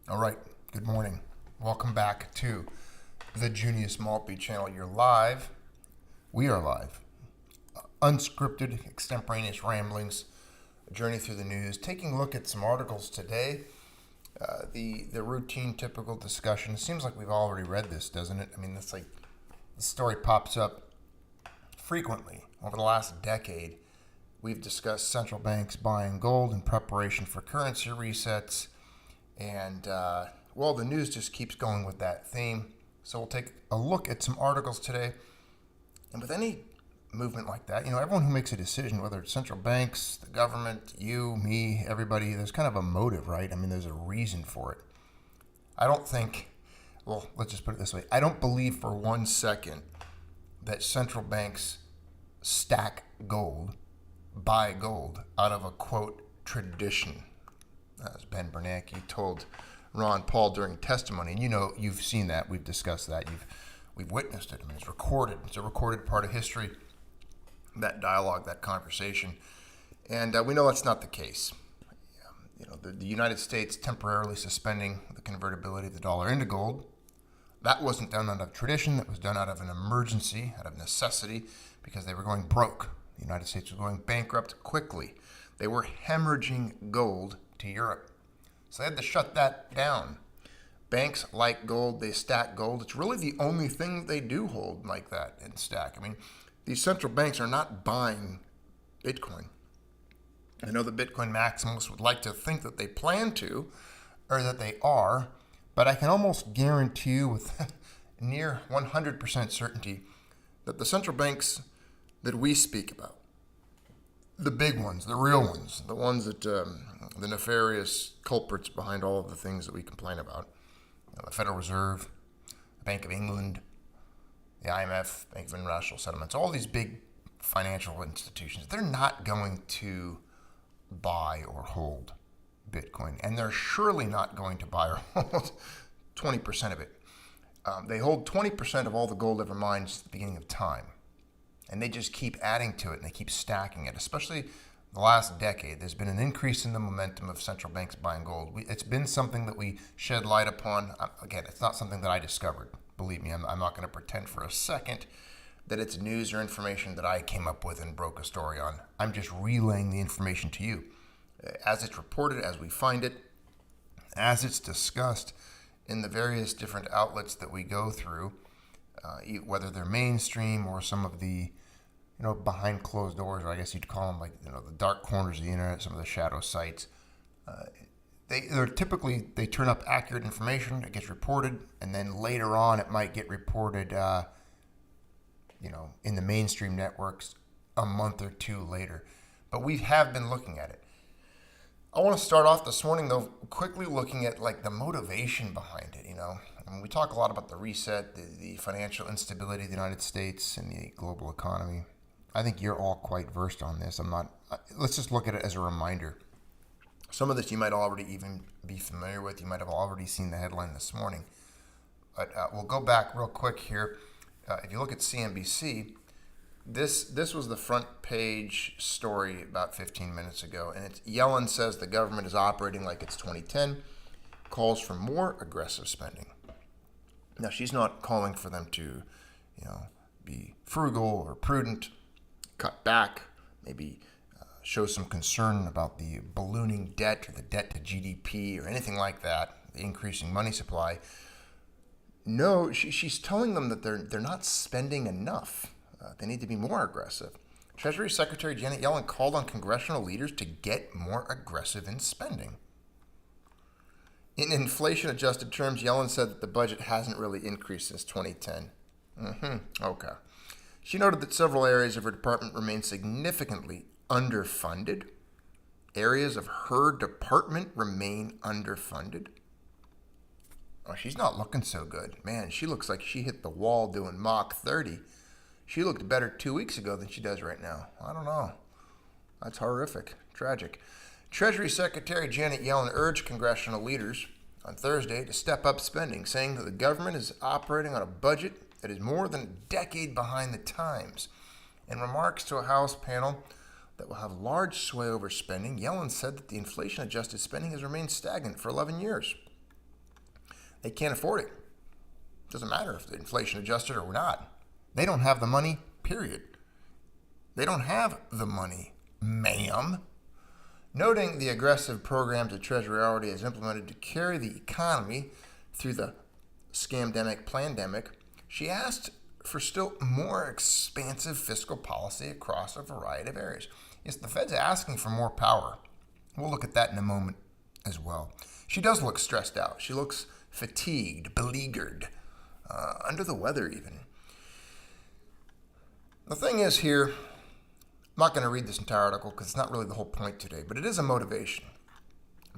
All right, good morning. Welcome back to the Junius Maltby channel. You're live. We are live. Unscripted, extemporaneous ramblings, a journey through the news, taking a look at some articles today. The routine, typical discussion. It seems like we've already read this, doesn't it? I mean, it's like the story pops up frequently over the last decade. We've discussed central banks buying gold in preparation for currency resets. And, the news just keeps going with that theme. So we'll take a look at some articles today. And with any movement like that, everyone who makes a decision, whether it's central banks, the government, you, me, everybody, there's kind of a motive, right? I mean, there's a reason for it. Let's just put it this way. I don't believe for 1 second that central banks stack gold, buy gold out of a, quote, tradition. As Ben Bernanke told Ron Paul during testimony, and you've seen that, we've discussed that, we've witnessed it. I mean, it's recorded. It's a recorded part of history. That dialogue, that conversation, and we know that's not the case. The United States temporarily suspending the convertibility of the dollar into gold. That wasn't done out of tradition. That was done out of an emergency, out of necessity, because they were going broke. The United States was going bankrupt quickly. They were hemorrhaging gold to Europe. So they had to shut that down. Banks like gold, they stack gold. It's really the only thing they do hold like that and stack. I mean, these central banks are not buying Bitcoin. I know the Bitcoin maximalists would like to think that they plan to, or that they are, but I can almost guarantee you with near 100% certainty that the central banks that we speak about, the big ones, the real ones, the ones that the nefarious culprits behind all of the things that we complain about, the Federal Reserve, the Bank of England, the IMF, Bank of International Settlements, all these big financial institutions, they're not going to buy or hold Bitcoin. And they're surely not going to buy or hold 20% of it. They hold 20% of all the gold ever mined since the beginning of time. And they just keep adding to it, and they keep stacking it. Especially the last decade, there's been an increase in the momentum of central banks buying gold. It's been something that we shed light upon. Again, it's not something that I discovered. Believe me, I'm not going to pretend for a second that it's news or information that I came up with and broke a story on. I'm just relaying the information to you. As it's reported, as we find it, as it's discussed in the various different outlets that we go through, whether they're mainstream or some of the, behind closed doors, or I guess you'd call them the dark corners of the internet, some of the shadow sites. They turn up accurate information. It gets reported, and then later on it might get reported, in the mainstream networks a month or two later. But we have been looking at it. I want to start off this morning, though, quickly looking at the motivation behind it. I mean, we talk a lot about the reset, the financial instability of the United States and the global economy. I think you're all quite versed on this. Let's just look at it as a reminder. Some of this you might already even be familiar with. You might have already seen the headline this morning. But we'll go back real quick here. If you look at CNBC, this was the front page story about 15 minutes ago. And it's Yellen says the government is operating like it's 2010, calls for more aggressive spending. Now, she's not calling for them to, be frugal or prudent, cut back, maybe show some concern about the ballooning debt or the debt to GDP or anything like that, the increasing money supply. No, she's telling them that they're not spending enough. They need to be more aggressive. Treasury Secretary Janet Yellen called on congressional leaders to get more aggressive in spending. In inflation-adjusted terms, Yellen said that the budget hasn't really increased since 2010. Okay. She noted that several areas of her department remain significantly underfunded. Areas of her department remain underfunded. Oh, she's not looking so good. Man, she looks like she hit the wall doing Mach 30. She looked better 2 weeks ago than she does right now. I don't know. That's horrific. Tragic. Treasury Secretary Janet Yellen urged congressional leaders on Thursday to step up spending, saying that the government is operating on a budget that is more than a decade behind the times. In remarks to a House panel that will have large sway over spending, Yellen said that the inflation-adjusted spending has remained stagnant for 11 years. They can't afford it. Doesn't matter if the inflation adjusted or not. They don't have the money, period. They don't have the money, ma'am. Noting the aggressive programs the Treasury already has implemented to carry the economy through the scamdemic, plandemic, she asked for still more expansive fiscal policy across a variety of areas. Yes, the Fed's asking for more power. We'll look at that in a moment as well. She does look stressed out. She looks fatigued, beleaguered, under the weather even. The thing is here, I'm not going to read this entire article because it's not really the whole point today, but it is a motivation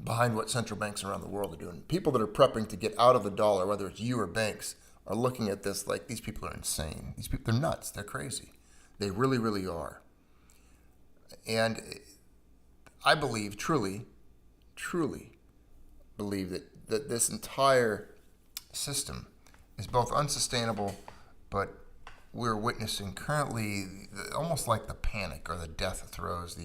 behind what central banks around the world are doing. People that are prepping to get out of the dollar, whether it's you or banks, are looking at this like these people are insane. These people, they're nuts. They're crazy. They really, really are. And I believe, truly believe that this entire system is both unsustainable, but we're witnessing currently almost like the panic or the death throes,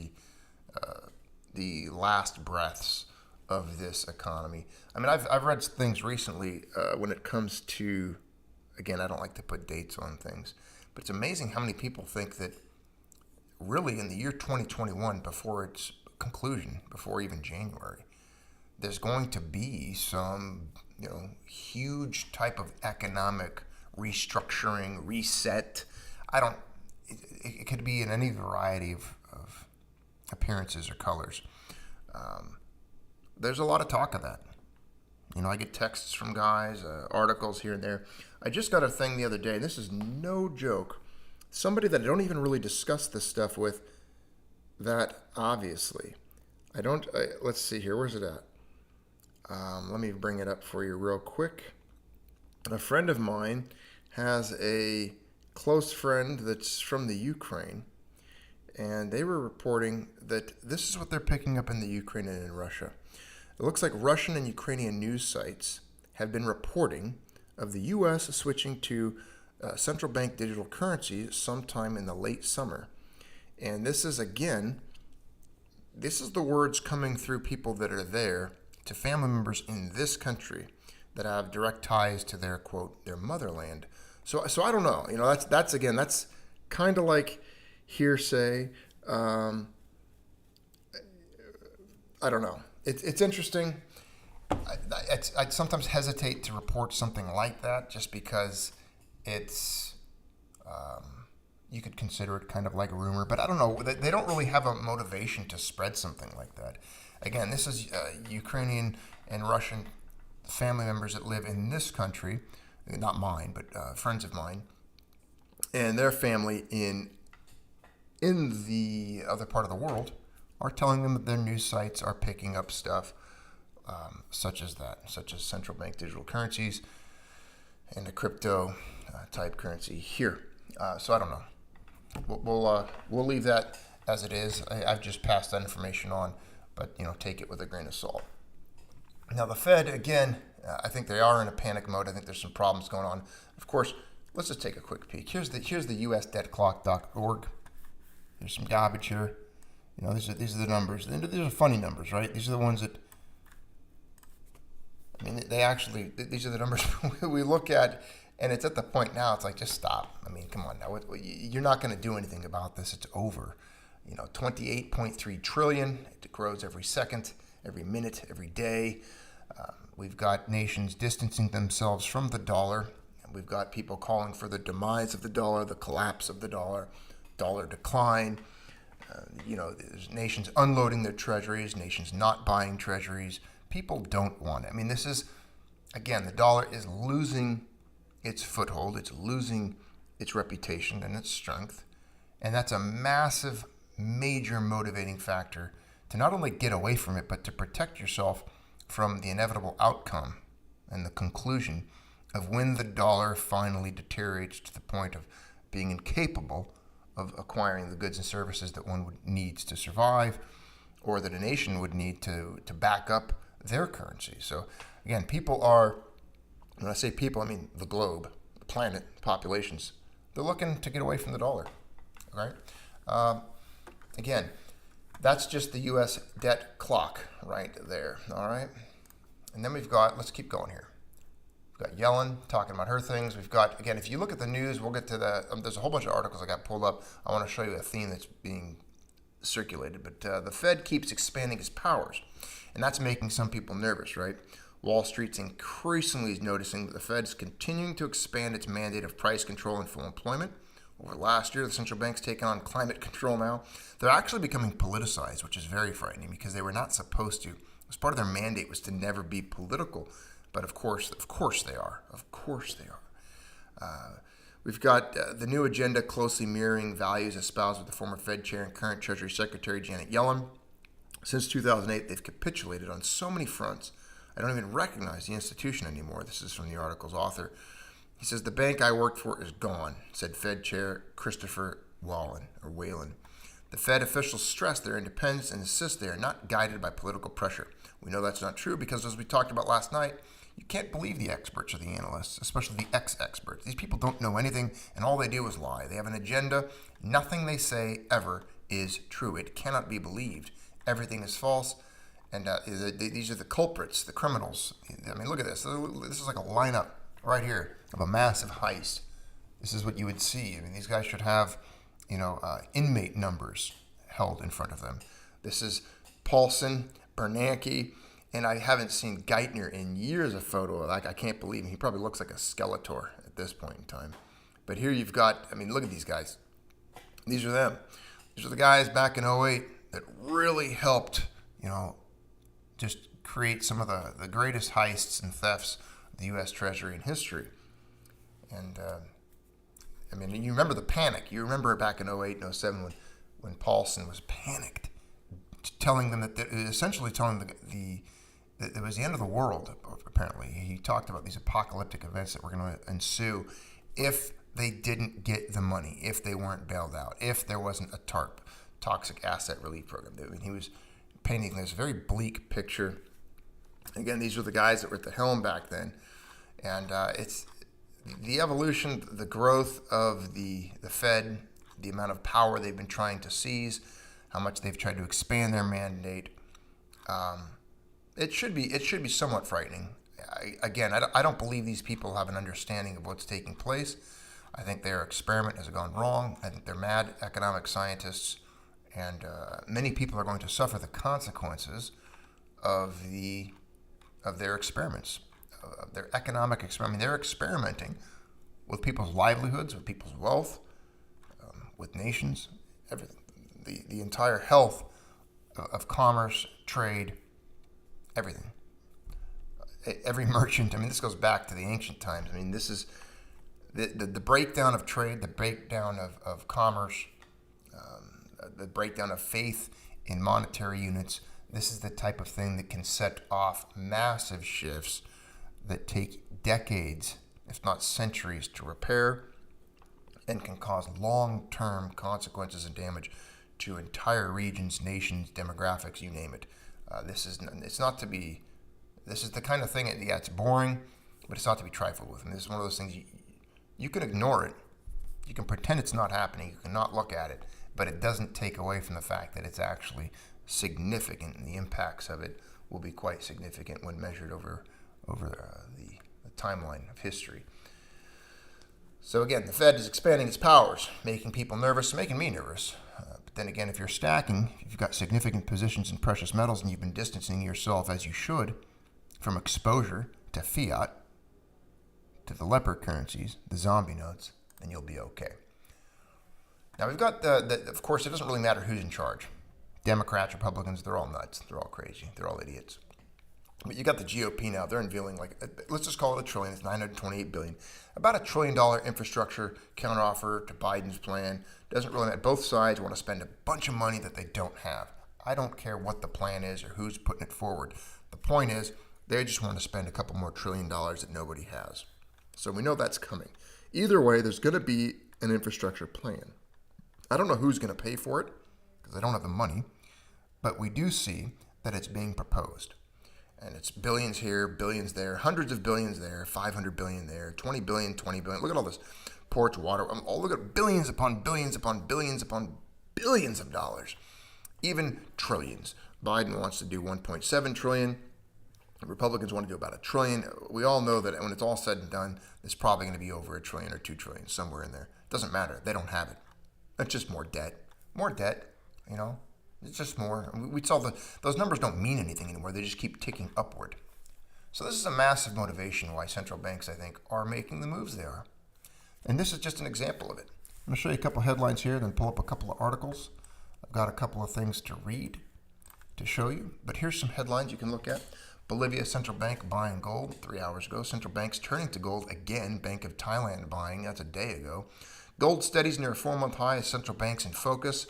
the last breaths of this economy. I mean, I've read things recently when it comes to, again, I don't like to put dates on things, but it's amazing how many people think that really in the year 2021, before its conclusion, before even January, there's going to be some, huge type of economic restructuring, reset. It could be in any variety of appearances or colors. There's a lot of talk of that. I get texts from guys, articles here and there. I just got a thing the other day, and this is no joke. Somebody that I don't even really discuss this stuff with, that obviously, let's see here, where's it at? Let me bring it up for you real quick. A friend of mine has a close friend that's from the Ukraine, and they were reporting that this is what they're picking up in the Ukraine and in Russia. It looks like Russian and Ukrainian news sites have been reporting of the U.S. switching to central bank digital currency sometime in the late summer. And this is the words coming through people that are there to family members in this country that have direct ties to their, quote, their motherland. So I don't know. That's kind of like hearsay. I don't know. It's interesting. I'd sometimes hesitate to report something like that just because it's, you could consider it kind of like a rumor, but I don't know. They don't really have a motivation to spread something like that. Again, this is Ukrainian and Russian family members that live in this country, not mine, but friends of mine, and their family in the other part of the world are telling them that their news sites are picking up stuff such as central bank digital currencies and a crypto type currency here. So I don't know. We'll leave that as it is. I've just passed that information on, but take it with a grain of salt. Now the Fed, again, I think they are in a panic mode. I think there's some problems going on. Of course, let's just take a quick peek. Here's the USDebtClock.org. There's some garbage here. These are the numbers. These are funny numbers, right? These are the ones that, these are the numbers we look at, and it's at the point now, it's like, just stop. I mean, come on now. You're not going to do anything about this. It's over. 28.3 trillion. It grows every second, every minute, every day. We've got nations distancing themselves from the dollar. We've got people calling for the demise of the dollar, the collapse of the dollar decline. There's nations unloading their treasuries, nations not buying treasuries. People don't want it. I mean, this is, again, the dollar is losing its foothold. It's losing its reputation and its strength. And that's a massive, major motivating factor to not only get away from it, but to protect yourself from the inevitable outcome and the conclusion of when the dollar finally deteriorates to the point of being incapable of acquiring the goods and services that one needs to survive, or that a nation would need to back up their currency. So again, people are, when I say people, I mean the globe, the planet, populations, they're looking to get away from the dollar. Right? Again, that's just the U.S. debt clock right there. All right. And then we've got, let's keep going here. We've got Yellen talking about her things. We've got, again, if you look at the news, we'll get to the, there's a whole bunch of articles I got pulled up. I want to show you a theme that's being circulated. But the Fed keeps expanding its powers, and that's making some people nervous, right? Wall Street's increasingly noticing that the Fed's continuing to expand its mandate of price control and full employment. Over last year, the central bank's taken on climate control now. They're actually becoming politicized, which is very frightening because they were not supposed to. It was part of their mandate was to never be political. But of course they are. Of course they are. We've got the new agenda closely mirroring values espoused with the former Fed chair and current Treasury Secretary Janet Yellen. Since 2008, they've capitulated on so many fronts. I don't even recognize the institution anymore. This is from the article's author. He says, the bank I worked for is gone, said Fed Chair Christopher Whalen. The Fed officials stress their independence and insist they are not guided by political pressure. We know that's not true because, as we talked about last night, you can't believe the experts or the analysts, especially the ex-experts. These people don't know anything, and all they do is lie. They have an agenda. Nothing they say ever is true. It cannot be believed. Everything is false. And these are the culprits, the criminals. I mean, look at this. This is like a lineup right here of a massive heist. This is what you would see. I mean, these guys should have, inmate numbers held in front of them. This is Paulson, Bernanke, and I haven't seen Geithner in years. A photo. Like, I can't believe him. He probably looks like a Skeletor at this point in time. But here you've got, look at these guys. These are them. These are the guys back in '08 that really helped, just create some of the greatest heists and thefts of the U.S. Treasury in history. And, you remember the panic. You remember back in '08 and '07 when Paulson was panicked, telling them essentially telling that it was the end of the world, apparently. He talked about these apocalyptic events that were going to ensue if they didn't get the money, if they weren't bailed out, if there wasn't a TARP, Toxic Asset Relief Program. He was painting this very bleak picture. Again, these were the guys that were at the helm back then. And it's the evolution, the growth of the Fed, the amount of power they've been trying to seize, how much they've tried to expand their mandate. It should be somewhat frightening. I don't believe these people have an understanding of what's taking place. I think their experiment has gone wrong. I think they're mad economic scientists. And many people are going to suffer the consequences of their experiments, of their economic experiment. They're experimenting with people's livelihoods, with people's wealth, with nations, everything. The entire health of commerce, trade, everything. Every merchant. This goes back to the ancient times. This is the breakdown of trade, the breakdown of commerce. The breakdown of faith in monetary units. This is the type of thing that can set off massive shifts that take decades, if not centuries, to repair and can cause long-term consequences and damage to entire regions, nations, demographics, you name it. This is the kind of thing, it's boring, but it's not to be trifled with. And this is one of those things you can ignore it. You can pretend it's not happening. You can not look at it. But it doesn't take away from the fact that it's actually significant, and the impacts of it will be quite significant when measured over the timeline of history. So again, the Fed is expanding its powers, making people nervous, making me nervous. But then again, if you're stacking, if you've got significant positions in precious metals and you've been distancing yourself, as you should, from exposure to fiat, to the leopard currencies, the zombie notes, then you'll be okay. Now, we've got of course, it doesn't really matter who's in charge. Democrats, Republicans, they're all nuts. They're all crazy. They're all idiots. But you got the GOP now. They're unveiling, let's just call it $1 trillion. It's $928 billion. About $1 trillion infrastructure counteroffer to Biden's plan. Doesn't really matter. Both sides want to spend a bunch of money that they don't have. I don't care what the plan is or who's putting it forward. The point is, they just want to spend a couple more $1 trillion that nobody has. So we know that's coming. Either way, there's going to be an infrastructure plan. I don't know who's going to pay for it because I don't have the money, but we do see that it's being proposed. And it's billions here, billions there, hundreds of billions there, 500 billion there, 20 billion, 20 billion. Look at all this. Ports, water. Look at billions upon billions upon billions upon billions of dollars. Even trillions. Biden wants to do 1.7 trillion. Republicans want to do about $1 trillion. We all know that when it's all said and done, it's probably going to be over $1 trillion or $2 trillion, somewhere in there. It doesn't matter. They don't have it. It's just more debt. More debt, you know. It's just more. We saw those numbers don't mean anything anymore. They just keep ticking upward. So this is a massive motivation why central banks, I think, are making the moves they are. And this is just an example of it. I'm going to show you a couple headlines here, then pull up a couple of articles. I've got a couple of things to read to show you. But here's some headlines you can look at. Bolivia Central Bank buying gold 3 hours ago. Central banks turning to gold again. Bank of Thailand buying. That's a day ago. Gold steadies near a 4-month high as central banks in focus.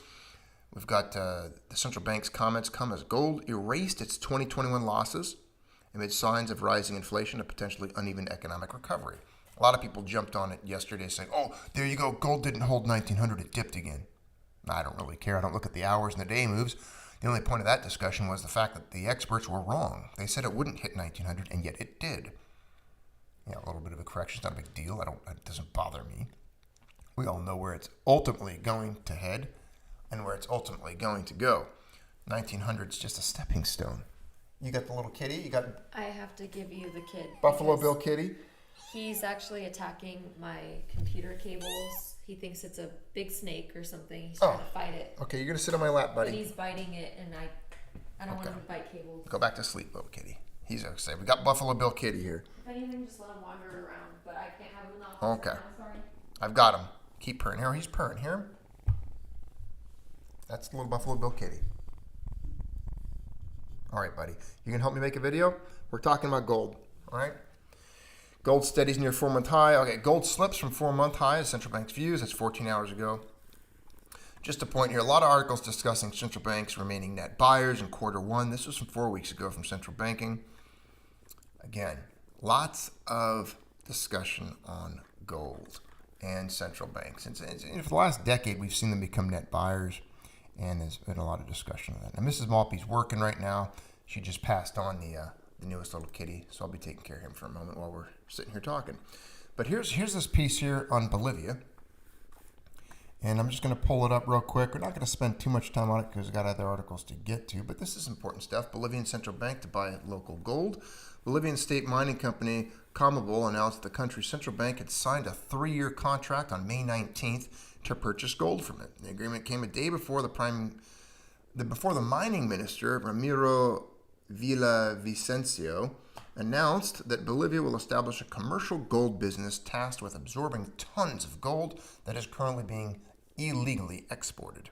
We've got the central bank's comments come as gold erased its 2021 losses amid signs of rising inflation and potentially uneven economic recovery. A lot of people jumped on it yesterday saying, oh, there you go, gold didn't hold 1900, it dipped again. I don't really care. I don't look at the hours and the day moves. The only point of that discussion was the fact that the experts were wrong. They said it wouldn't hit 1900, and yet it did. Yeah, a little bit of a correction is not a big deal. It doesn't bother me. We all know where it's ultimately going to head and where it's ultimately going to go. 1900 is just a stepping stone. You got the little kitty? You got I have to give you the kid. Buffalo Bill kitty? He's actually attacking my computer cables. He thinks it's a big snake or something. He's trying to fight it. Okay, you're going to sit on my lap, buddy. But he's biting it, and I don't want him to bite cables. Go back to sleep, little kitty. He's okay. We got Buffalo Bill kitty here. If anything, just let him wander around, but I can't have him in the office. Okay. Right now, sorry. I've got him. Keep purring. Here, he's purring. Hear him? That's the little Buffalo Bill kitty. All right, buddy. You can help me make a video? We're talking about gold, all right? Gold steadies near 4-month high. Okay, gold slips from 4-month high as central bank's views. That's 14 hours ago. Just a point here, a lot of articles discussing central banks remaining net buyers in Q1. This was from 4 weeks ago from central banking. Again, lots of discussion on gold and central banks. And for the last decade, we've seen them become net buyers, and there's been a lot of discussion of that. Now, Mrs. Maltby's working right now. She just passed on the newest little kitty, so I'll be taking care of him for a moment while we're sitting here talking. But here's this piece here on Bolivia, and I'm just going to pull it up real quick. We're not going to spend too much time on it because we've got other articles to get to, but this is important stuff. Bolivian central bank to buy local gold. Bolivian state mining company Comabol announced the country's central bank had signed a 3-year contract on May 19th to purchase gold from it. The agreement came a day before the mining minister, Ramiro Villavicencio, announced that Bolivia will establish a commercial gold business tasked with absorbing tons of gold that is currently being illegally exported.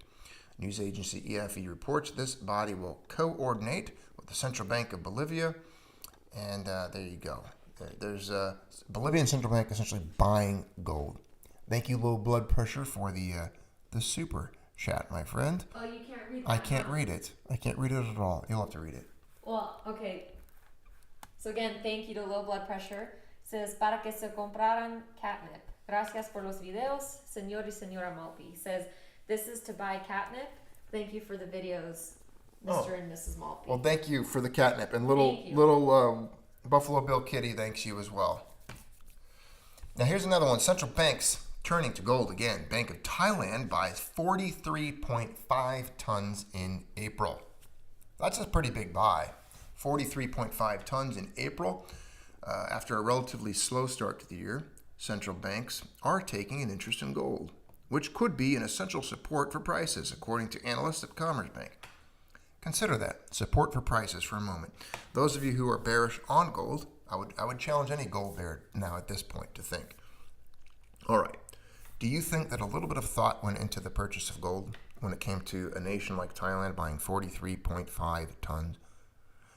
News agency EFE reports this body will coordinate with the Central Bank of Bolivia, and there you go. There's Bolivian Central Bank essentially buying gold. Thank you, low blood pressure, for the super chat, my friend. Oh, you can't read that. I can't read it. I can't read it at all. You'll have to read it. Well, okay. So again, thank you to low blood pressure. It says, para que se compraran catnip. Gracias por los videos, señor y señora Maltby. Says, this is to buy catnip. Thank you for the videos, Mr. and Mrs. Maltby. Well, thank you for the catnip. And little Buffalo Bill kitty thanks you as well. Now here's another one. Central banks turning to gold again. Bank of Thailand buys 43.5 tons in April. That's a pretty big buy. 43.5 tons in April. After a relatively slow start to the year, central banks are taking an interest in gold, which could be an essential support for prices, according to analysts at Commerzbank. Consider that, support for prices, for a moment. Those of you who are bearish on gold, I would challenge any gold bear now at this point to think. All right, do you think that a little bit of thought went into the purchase of gold when it came to a nation like Thailand buying 43.5 tons?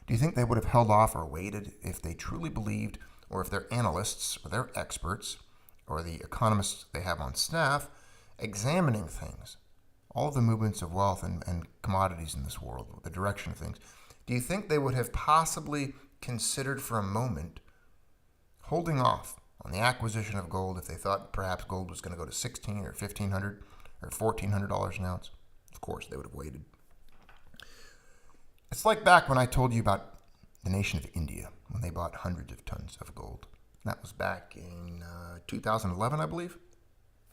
Do you think they would have held off or waited if they truly believed, or if their analysts or their experts or the economists they have on staff examining things, all of the movements of wealth and commodities in this world, the direction of things, do you think they would have possibly considered for a moment holding off on the acquisition of gold if they thought perhaps gold was going to go to $1,600 or $1,500 or $1,400 an ounce? Of course, they would have waited. It's like back when I told you about the nation of India, when they bought hundreds of tons of gold. That was back in 2011, I believe.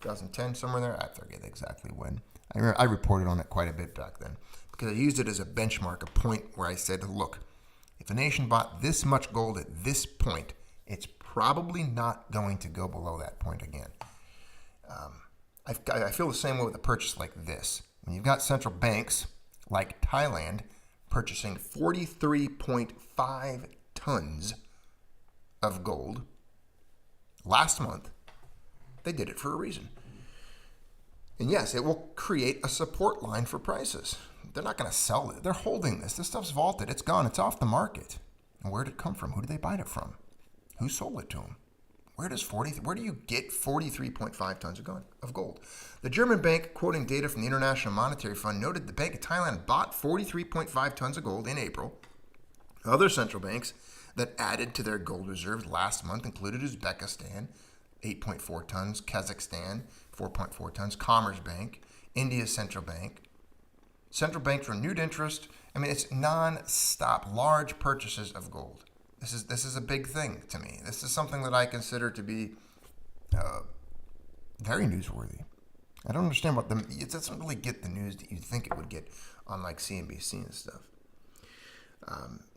2010, somewhere there. I forget exactly when. I reported on it quite a bit back then because I used it as a benchmark, a point where I said, look, If a nation bought this much gold at this point, it's probably not going to go below that point again. I feel the same way with a purchase like this. When you've got central banks like Thailand purchasing 43.5 tons of gold last month, they did it for a reason. And yes, it will create a support line for prices. They're not going to sell it. They're holding this. This stuff's vaulted. It's gone. It's off the market. And where did it come from? Who did they buy it from? Who sold it to them? Where do you get 43.5 tons of gold? The German bank, quoting data from the International Monetary Fund, noted the Bank of Thailand bought 43.5 tons of gold in April. Other central banks that added to their gold reserves last month included Uzbekistan, 8.4 tons, Kazakhstan, 4.4 tons, Commerce Bank, India's central bank. Central banks renewed interest. I mean, it's non-stop large purchases of gold. This is a big thing to me. This is something that I consider to be very newsworthy. I don't understand it doesn't really get the news that you'd think it would get on like CNBC and stuff.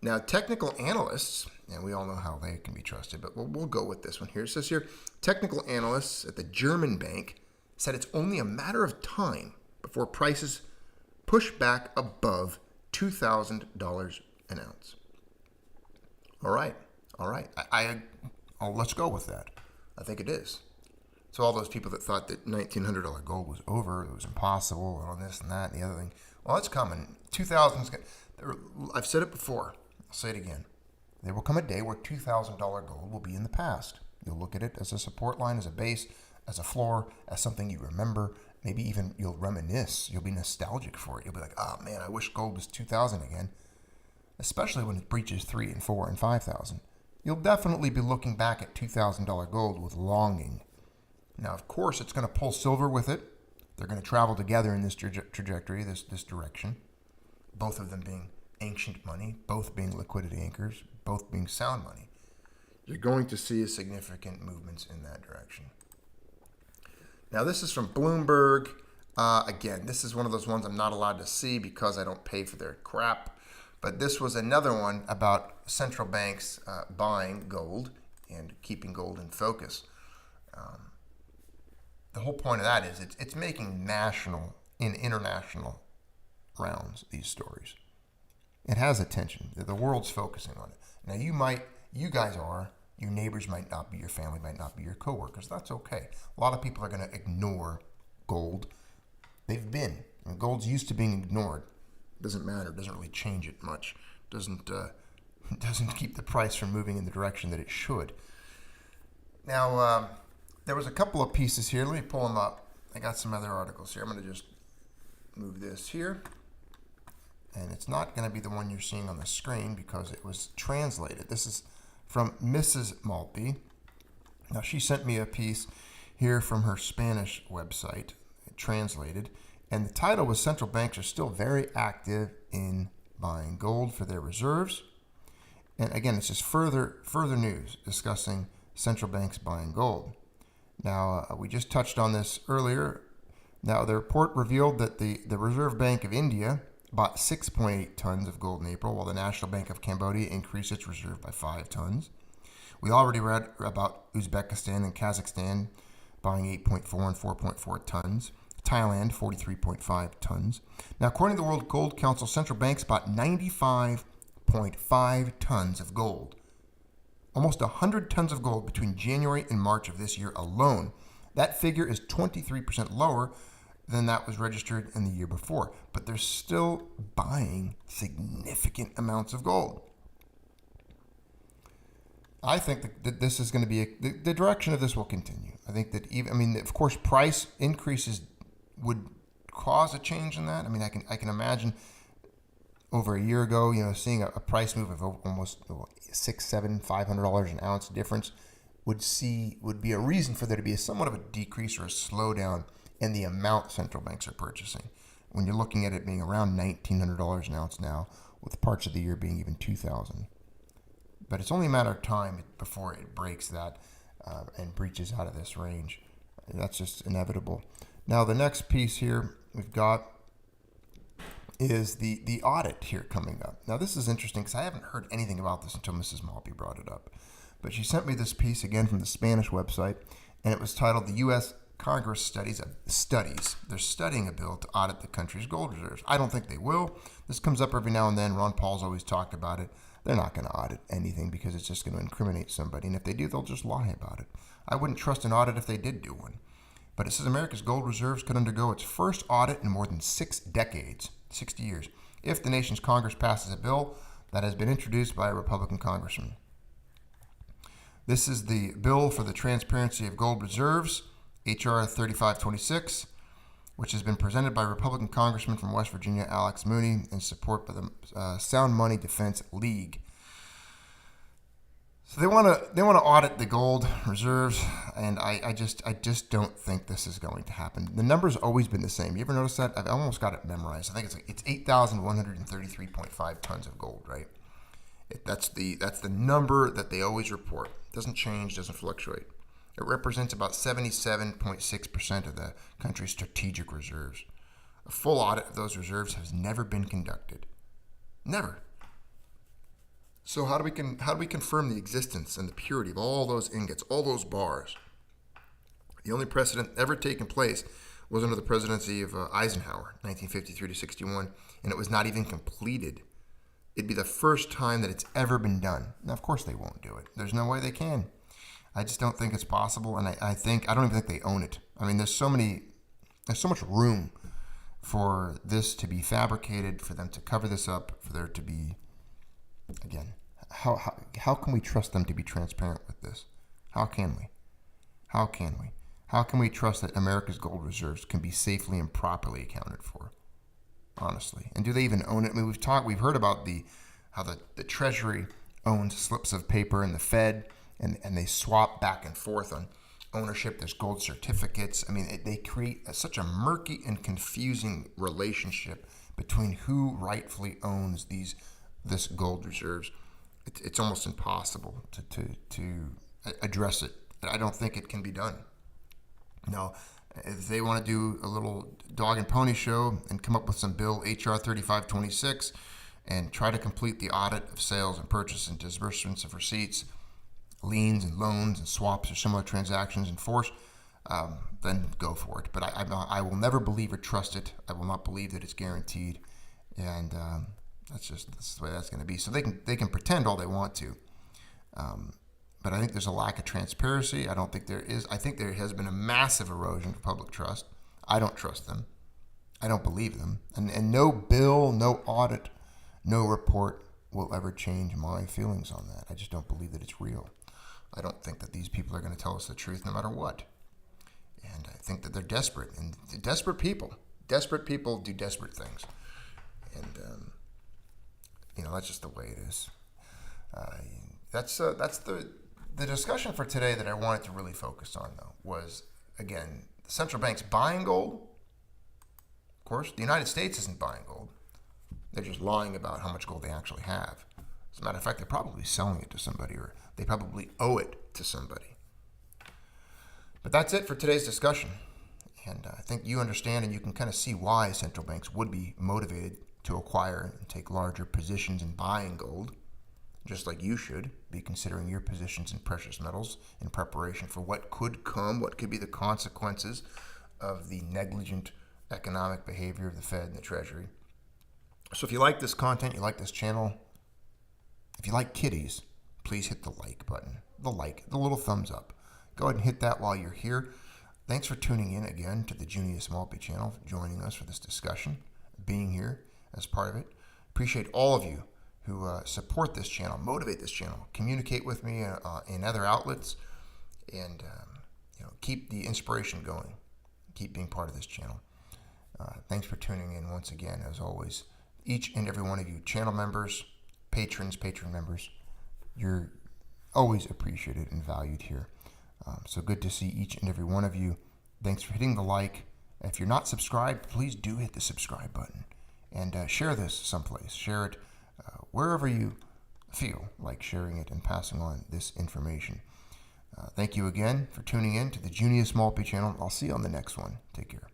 Now, technical analysts, and we all know how they can be trusted, but we'll go with this one here. It says here, technical analysts at the German bank said it's only a matter of time before prices push back above $2,000 an ounce. All right. Let's go with that. I think it is. So all those people that thought that $1,900 gold was over, it was impossible, and all this and that and the other thing, well, it's coming. 2,000's I've said it before. I'll say it again. There will come a day where $2,000 gold will be in the past. You'll look at it as a support line, as a base, as a floor, as something you remember. Maybe even you'll reminisce. You'll be nostalgic for it. You'll be like, oh man, I wish gold was 2,000 again. Especially when it breaches 3 and 4 and 5,000. You'll definitely be looking back at $2,000 gold with longing. Now, of course, it's going to pull silver with it. They're going to travel together in this trajectory, this direction. Both of them being ancient money, both being liquidity anchors, both being sound money. You're going to see significant movements in that direction. Now, this is from Bloomberg. Again, this is one of those ones I'm not allowed to see because I don't pay for their crap. But this was another one about central banks buying gold and keeping gold in focus. The whole point of that is it's making national and international rounds, these stories. It has attention. The world's focusing on it. Now, you guys are, your neighbors might not be, your family might not be, your coworkers. That's okay. A lot of people are going to ignore gold. They've been. And gold's used to being ignored. Doesn't matter. Doesn't really change it much. Doesn't keep the price from moving in the direction that it should. Now, there was a couple of pieces here. Let me pull them up. I got some other articles here. I'm going to just move this here. And it's not going to be the one you're seeing on the screen because it was translated. This is from Mrs. Maltby. Now, she sent me a piece here from her Spanish website, translated. And the title was Central Banks Are Still Very Active in Buying Gold for Their Reserves. And again, it's just further news discussing central banks buying gold. Now, we just touched on this earlier. Now, the report revealed that the Reserve Bank of India bought 6.8 tons of gold in April, while the National Bank of Cambodia increased its reserve by 5 tons. We already read about Uzbekistan and Kazakhstan buying 8.4 and 4.4 tons. Thailand, 43.5 tons. Now, according to the World Gold Council, central banks bought 95.5 tons of gold. Almost 100 tons of gold between January and March of this year alone. That figure is 23% lower than that was registered in the year before. But they're still buying significant amounts of gold. I think that this is going to be the direction of this will continue. I think that of course, price increases would cause a change in that. I mean, I can imagine over a year ago, seeing a price move of almost $500 an ounce difference would be a reason for there to be somewhat of a decrease or a slowdown in the amount central banks are purchasing. When you're looking at it being around $1,900 an ounce now, with parts of the year being even $2,000. But it's only a matter of time before it breaks that and breaches out of this range. That's just inevitable. Now, the next piece here we've got is the audit here coming up. Now, this is interesting because I haven't heard anything about this until Mrs. Maltby brought it up. But she sent me this piece again from the Spanish website, and it was titled "The U.S. Congress Studies." They're studying a bill to audit the country's gold reserves. I don't think they will. This comes up every now and then. Ron Paul's always talked about it. They're not going to audit anything because it's just going to incriminate somebody. And if they do, they'll just lie about it. I wouldn't trust an audit if they did do one. But it says America's gold reserves could undergo its first audit in more than 6 decades, 60 years, if the nation's Congress passes a bill that has been introduced by a Republican congressman. This is the Bill for the Transparency of Gold Reserves, H.R. 3526, which has been presented by Republican Congressman from West Virginia, Alex Mooney, in support by the Sound Money Defense League. So they want to audit the gold reserves, and I just don't think this is going to happen. The number's always been the same. You ever notice that? I've almost got it memorized. I think it's 8,133.5 tons of gold, right? That's the number that they always report. Doesn't change, doesn't fluctuate. It represents about 77.6% of the country's strategic reserves. A full audit of those reserves has never been conducted. Never. So how do we confirm the existence and the purity of all those ingots, all those bars? The only precedent ever taken place was under the presidency of Eisenhower, 1953 to 61, and it was not even completed. It'd be the first time that it's ever been done. Now, of course they won't do it. There's no way they can. I just don't think it's possible, and I don't even think they own it. I mean, there's so much room for this to be fabricated, for them to cover this up, for there to be, again, how can we trust them to be transparent with this? How can we? How can we? How can we trust that America's gold reserves can be safely and properly accounted for? Honestly. And do they even own it? I mean, we've heard about how the Treasury owns slips of paper in the Fed, and they swap back and forth on ownership. There's gold certificates. I mean, they create such a murky and confusing relationship between who rightfully owns this gold reserves. It's almost impossible to address it. I don't think it can be done. Now, if they want to do a little dog and pony show and come up with some bill H.R. 3526 and try to complete the audit of sales and purchase and disbursements of receipts, liens and loans and swaps or similar transactions in force, then go for it. But I will never believe or trust it. I will not believe that it's guaranteed, and that's the way that's going to be. So they can pretend all they want to, but I think there's a lack of transparency. I don't think there is. I think there has been a massive erosion of public trust. I don't trust them. I don't believe them, and no bill, no audit, no report will ever change my feelings on that. I just don't believe that it's real. I don't think that these people are going to tell us the truth no matter what. And I think that they're desperate. And desperate people do desperate things. And, that's just the way it is. That's the discussion for today that I wanted to really focus on, though, was, again, the central bank's buying gold. Of course, the United States isn't buying gold. They're just lying about how much gold they actually have. As a matter of fact, they're probably selling it to somebody, or they probably owe it to somebody. But that's it for today's discussion. And I think you understand and you can kind of see why central banks would be motivated to acquire and take larger positions in buying gold, just like you should be considering your positions in precious metals in preparation for what could come, what could be the consequences of the negligent economic behavior of the Fed and the Treasury. So if you like this content, you like this channel, if you like kitties, please hit the like button, the little thumbs up. Go ahead and hit that while you're here. Thanks for tuning in again to the Junius Maltby channel, joining us for this discussion, being here as part of it. Appreciate all of you who support this channel, motivate this channel, communicate with me in other outlets, and keep the inspiration going. Keep being part of this channel. Thanks for tuning in once again, as always. Each and every one of you, channel members, patron members, you're always appreciated and valued here. So good to see each and every one of you. Thanks for hitting the like. If you're not subscribed, please do hit the subscribe button and share this someplace. Share it wherever you feel like sharing it and passing on this information. Thank you again for tuning in to the Junius Maltby channel. I'll see you on the next one. Take care.